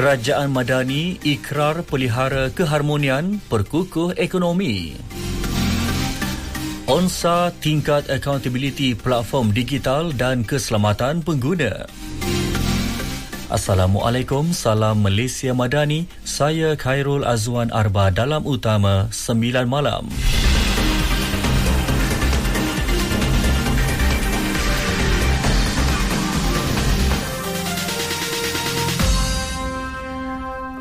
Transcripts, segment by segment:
Kerajaan Madani ikrar pelihara keharmonian perkukuh ekonomi. ONSA tingkat accountability platform digital dan keselamatan pengguna. Assalamualaikum, salam Malaysia Madani. Saya Khairul Azwan Arba dalam Utama 9 malam.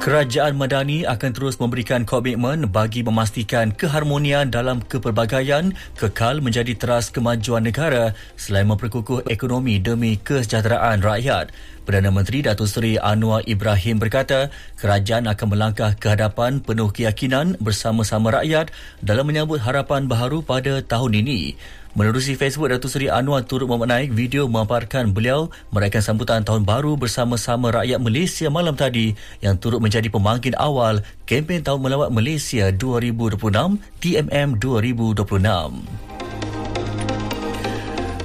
Kerajaan Madani akan terus memberikan komitmen bagi memastikan keharmonian dalam kepelbagaian kekal menjadi teras kemajuan negara selain memperkukuh ekonomi demi kesejahteraan rakyat. Perdana Menteri Datuk Seri Anwar Ibrahim berkata, kerajaan akan melangkah ke hadapan penuh keyakinan bersama-sama rakyat dalam menyambut harapan baharu pada tahun ini. Menerusi Facebook, Datuk Seri Anwar turut menaik video memaparkan beliau meraihkan sambutan Tahun Baru bersama-sama rakyat Malaysia malam tadi yang turut menjadi pembangkit awal kempen Tahun Melawat Malaysia 2026 TMM 2026.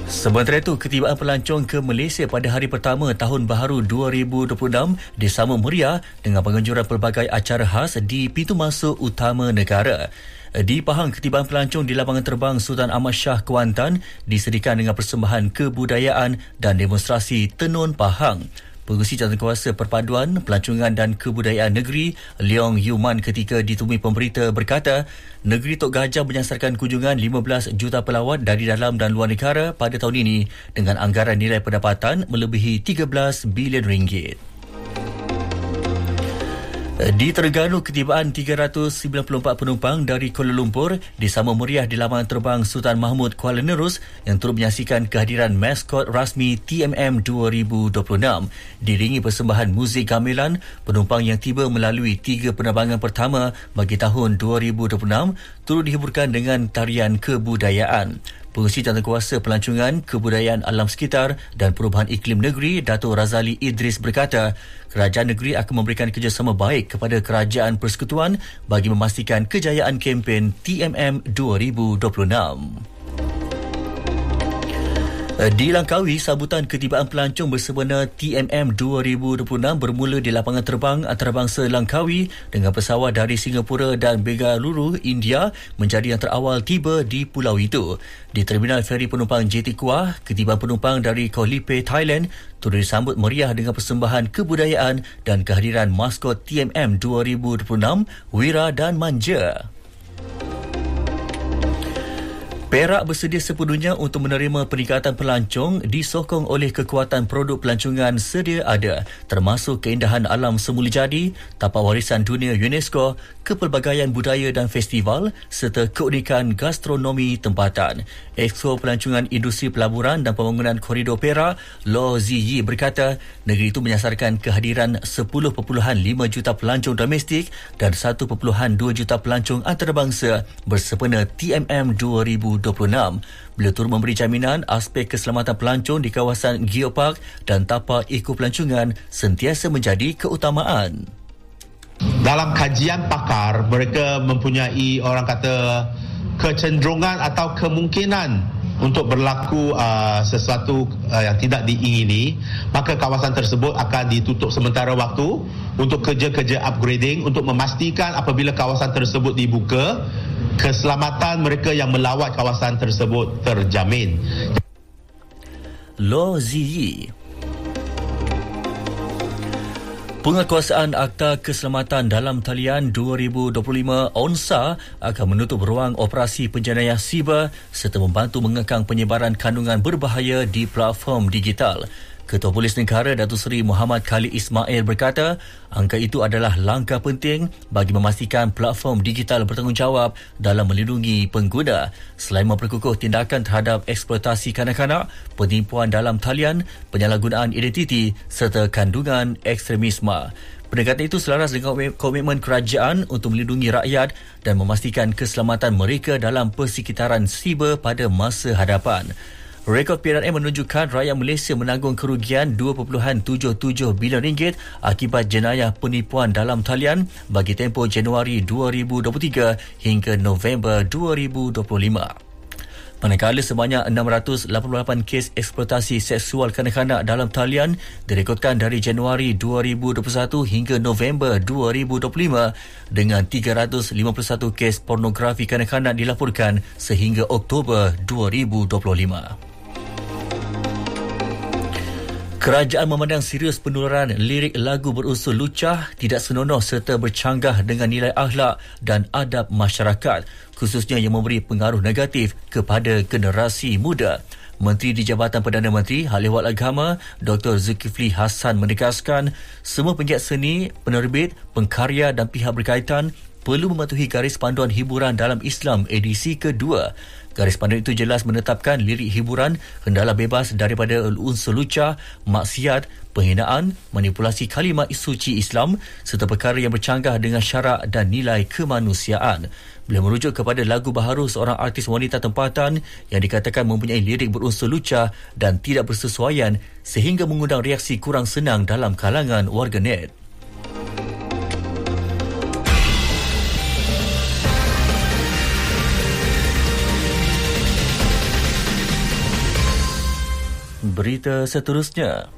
Sementara itu, ketibaan pelancong ke Malaysia pada hari pertama Tahun Baharu 2026 disambut meriah dengan penganjuran pelbagai acara khas di pintu masuk utama negara. Di Pahang, ketibaan pelancong di lapangan terbang Sultan Ahmad Shah Kuantan disediakan dengan persembahan kebudayaan dan demonstrasi Tenun Pahang. Pengerusi Jawatankuasa Perpaduan, Pelancongan dan Kebudayaan Negeri, Leong Yuman ketika ditemui pemberita berkata, negeri Tok Gajah menyasarkan kunjungan 15 juta pelawat dari dalam dan luar negara pada tahun ini dengan anggaran nilai pendapatan melebihi 13 bilion ringgit. Di Terengganu, ketibaan 394 penumpang dari Kuala Lumpur disambut meriah di lapangan terbang Sultan Mahmud Kuala Nerus yang turut menyaksikan kehadiran maskot rasmi TMM 2026. Diiringi persembahan muzik gamelan, penumpang yang tiba melalui 3 penerbangan pertama bagi tahun 2026 turut dihiburkan dengan tarian kebudayaan. Pengerusi Jawatankuasa Pelancongan, Kebudayaan Alam Sekitar dan Perubahan Iklim Negeri, Datuk Razali Idris berkata, kerajaan negeri akan memberikan kerjasama baik kepada Kerajaan Persekutuan bagi memastikan kejayaan kempen TMM 2026. Di Langkawi, sambutan ketibaan pelancong bersempena TMM 2026 bermula di lapangan terbang antarabangsa Langkawi dengan pesawat dari Singapura dan Bengaluru, India menjadi yang terawal tiba di pulau itu. Di Terminal Feri Penumpang JT Kuah, ketibaan penumpang dari Koh Lipe, Thailand turut disambut meriah dengan persembahan kebudayaan dan kehadiran maskot TMM 2026, Wira dan Manja. Perak bersedia sepenuhnya untuk menerima peningkatan pelancong disokong oleh kekuatan produk pelancongan sedia ada, termasuk keindahan alam semula jadi, tapak warisan dunia UNESCO, kepelbagaian budaya dan festival serta keunikan gastronomi tempatan. Exko Pelancongan Industri Pelaburan dan Pembangunan Koridor Perak, Lo Ziyi berkata, negeri itu menyasarkan kehadiran 10.5 juta pelancong domestik dan 1.2 juta pelancong antarabangsa bersempena TMM 2026. Beliau turut memberi jaminan aspek keselamatan pelancong di kawasan Geopark dan tapak ekopelancongan sentiasa menjadi keutamaan. Dalam kajian pakar, mereka mempunyai orang kata kecenderungan atau kemungkinan untuk berlaku sesuatu yang tidak diingini, maka kawasan tersebut akan ditutup sementara waktu untuk kerja-kerja upgrading untuk memastikan apabila kawasan tersebut dibuka, keselamatan mereka yang melawat kawasan tersebut terjamin. Lo Ziyi. Penguatkuasaan Akta Keselamatan dalam Talian 2025 ONSA akan menutup ruang operasi penjenayah siber serta membantu mengekang penyebaran kandungan berbahaya di platform digital. Ketua Polis Negara Datuk Seri Muhammad Khalid Ismail berkata, angka itu adalah langkah penting bagi memastikan platform digital bertanggungjawab dalam melindungi pengguna. Selain memperkukuh tindakan terhadap eksploitasi kanak-kanak, penipuan dalam talian, penyalahgunaan identiti serta kandungan ekstremisme. Pendekatan itu selaras dengan komitmen kerajaan untuk melindungi rakyat dan memastikan keselamatan mereka dalam persekitaran siber pada masa hadapan. Rekod PRM menunjukkan rakyat Malaysia menanggung kerugian 2.77 bilion ringgit akibat jenayah penipuan dalam talian bagi tempoh Januari 2023 hingga November 2025. Manakala sebanyak 688 kes eksploitasi seksual kanak-kanak dalam talian direkodkan dari Januari 2021 hingga November 2025 dengan 351 kes pornografi kanak-kanak dilaporkan sehingga Oktober 2025. Kerajaan memandang serius penularan lirik lagu berunsur lucah, tidak senonoh serta bercanggah dengan nilai akhlak dan adab masyarakat, khususnya yang memberi pengaruh negatif kepada generasi muda. Menteri di Jabatan Perdana Menteri Hal Ehwal Agama Dr. Zulkifli Hassan menegaskan semua penggiat seni, penerbit, pengkarya dan pihak berkaitan perlu mematuhi garis panduan hiburan dalam Islam edisi kedua. Garis panduan itu jelas menetapkan lirik hiburan hendaklah bebas daripada unsur lucah, maksiat, penghinaan, manipulasi kalimat suci Islam serta perkara yang bercanggah dengan syarak dan nilai kemanusiaan. Beliau merujuk kepada lagu baharu seorang artis wanita tempatan yang dikatakan mempunyai lirik berunsur lucah dan tidak bersesuaian sehingga mengundang reaksi kurang senang dalam kalangan warganet. Berita seterusnya.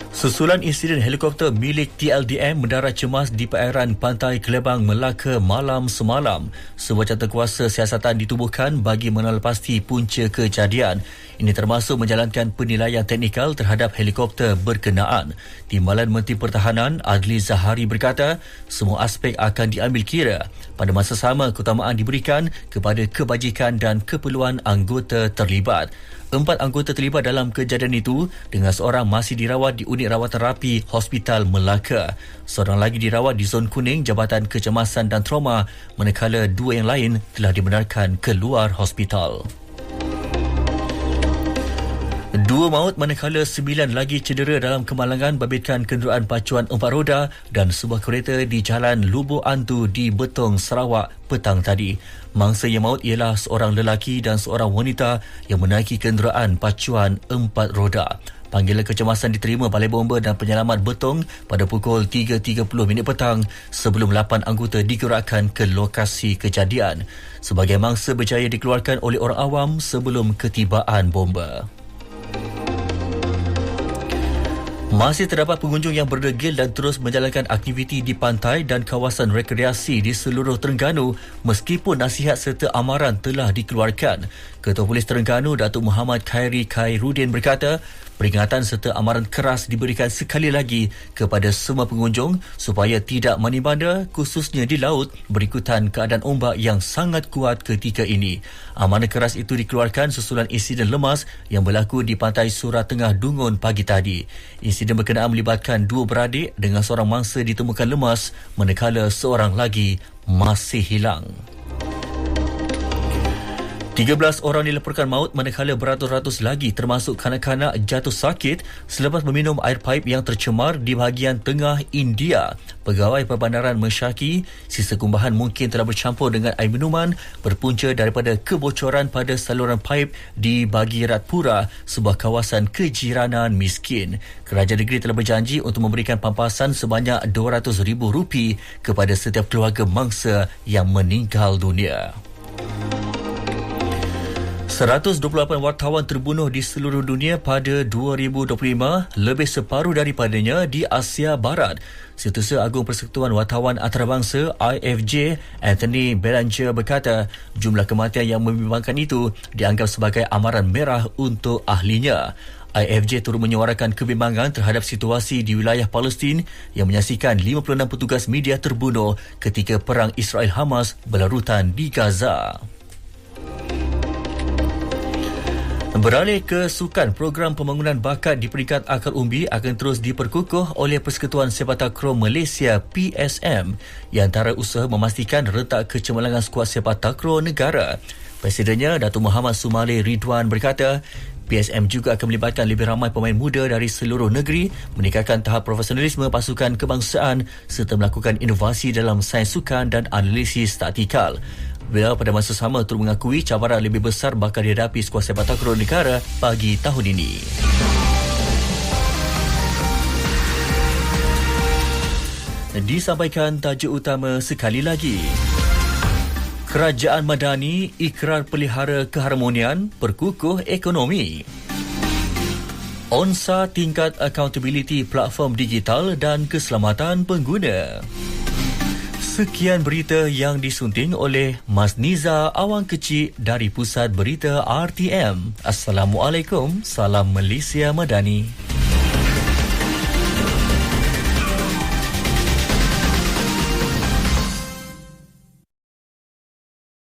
Susulan insiden helikopter milik TLDM mendarat cemas di perairan Pantai Kelebang, Melaka malam semalam. Sebuah jawatankuasa siasatan ditubuhkan bagi menalepasti punca kejadian. Ini termasuk menjalankan penilaian teknikal terhadap helikopter berkenaan. Timbalan Menteri Pertahanan Adli Zahari berkata, semua aspek akan diambil kira. Pada masa sama, keutamaan diberikan kepada kebajikan dan keperluan anggota terlibat. 4 anggota terlibat dalam kejadian itu dengan seorang masih dirawat di unit rawatan rapi Hospital Melaka. Seorang lagi dirawat di zon kuning Jabatan Kecemasan dan Trauma, manakala 2 yang lain telah dibenarkan keluar hospital. 2 maut manakala 9 lagi cedera dalam kemalangan babitkan kenderaan pacuan 4 roda dan sebuah kereta di Jalan Lubuk Antu di Betong, Sarawak petang tadi. Mangsa yang maut ialah seorang lelaki dan seorang wanita yang menaiki kenderaan pacuan 4 roda. Panggilan kecemasan diterima Balai Bomba dan Penyelamat Betong pada pukul 3.30 petang sebelum 8 anggota digerakkan ke lokasi kejadian. Sebagai mangsa berjaya dikeluarkan oleh orang awam sebelum ketibaan bomba. Masih terdapat pengunjung yang berdegil dan terus menjalankan aktiviti di pantai dan kawasan rekreasi di seluruh Terengganu meskipun nasihat serta amaran telah dikeluarkan. Ketua Polis Terengganu Datuk Muhammad Khairi Khairuddin berkata, peringatan serta amaran keras diberikan sekali lagi kepada semua pengunjung supaya tidak mani bandar, khususnya di laut berikutan keadaan ombak yang sangat kuat ketika ini. Amaran keras itu dikeluarkan susulan insiden lemas yang berlaku di Pantai Surat Tengah Dungun pagi tadi. Insiden berkenaan melibatkan 2 beradik dengan seorang mangsa ditemukan lemas manakala seorang lagi masih hilang. 13 orang dilaporkan maut manakala beratus-ratus lagi termasuk kanak-kanak jatuh sakit selepas meminum air paip yang tercemar di bahagian tengah India. Pegawai Perbandaran mensyaki sisa kumbahan mungkin telah bercampur dengan air minuman berpunca daripada kebocoran pada saluran paip di Bhagiratpura, sebuah kawasan kejiranan miskin. Kerajaan negeri telah berjanji untuk memberikan pampasan sebanyak RM200,000 kepada setiap keluarga mangsa yang meninggal dunia. 128 wartawan terbunuh di seluruh dunia pada 2025, lebih separuh daripadanya di Asia Barat. Setiausaha Agung Persekutuan Wartawan Antarabangsa IFJ, Anthony Belanger berkata, jumlah kematian yang membimbangkan itu dianggap sebagai amaran merah untuk ahlinya. IFJ turut menyuarakan kebimbangan terhadap situasi di wilayah Palestin yang menyaksikan 56 petugas media terbunuh ketika perang Israel-Hamas berlarutan di Gaza. Beralih ke sukan, program pembangunan bakat di peringkat akar umbi akan terus diperkukuh oleh Persekutuan Sepak Takraw Malaysia PSM yang antara usaha memastikan rentak kecemerlangan skuad sepak takraw negara. Presidennya Datuk Muhammad Sumali Ridwan berkata, PSM juga akan melibatkan lebih ramai pemain muda dari seluruh negeri, meningkatkan tahap profesionalisme pasukan kebangsaan serta melakukan inovasi dalam sains sukan dan analisis taktikal. Beliau pada masa sama turut mengakui cabaran lebih besar bakal dihadapi skuad sepak takraw negara pagi tahun ini. Disampaikan tajuk utama sekali lagi. Kerajaan Madani ikrar pelihara keharmonian, perkukuh ekonomi. ONSA tingkat accountability platform digital dan keselamatan pengguna. Sekian berita yang disunting oleh Mas Niza Awang Kecil dari Pusat Berita RTM. Assalamualaikum, salam Malaysia Madani.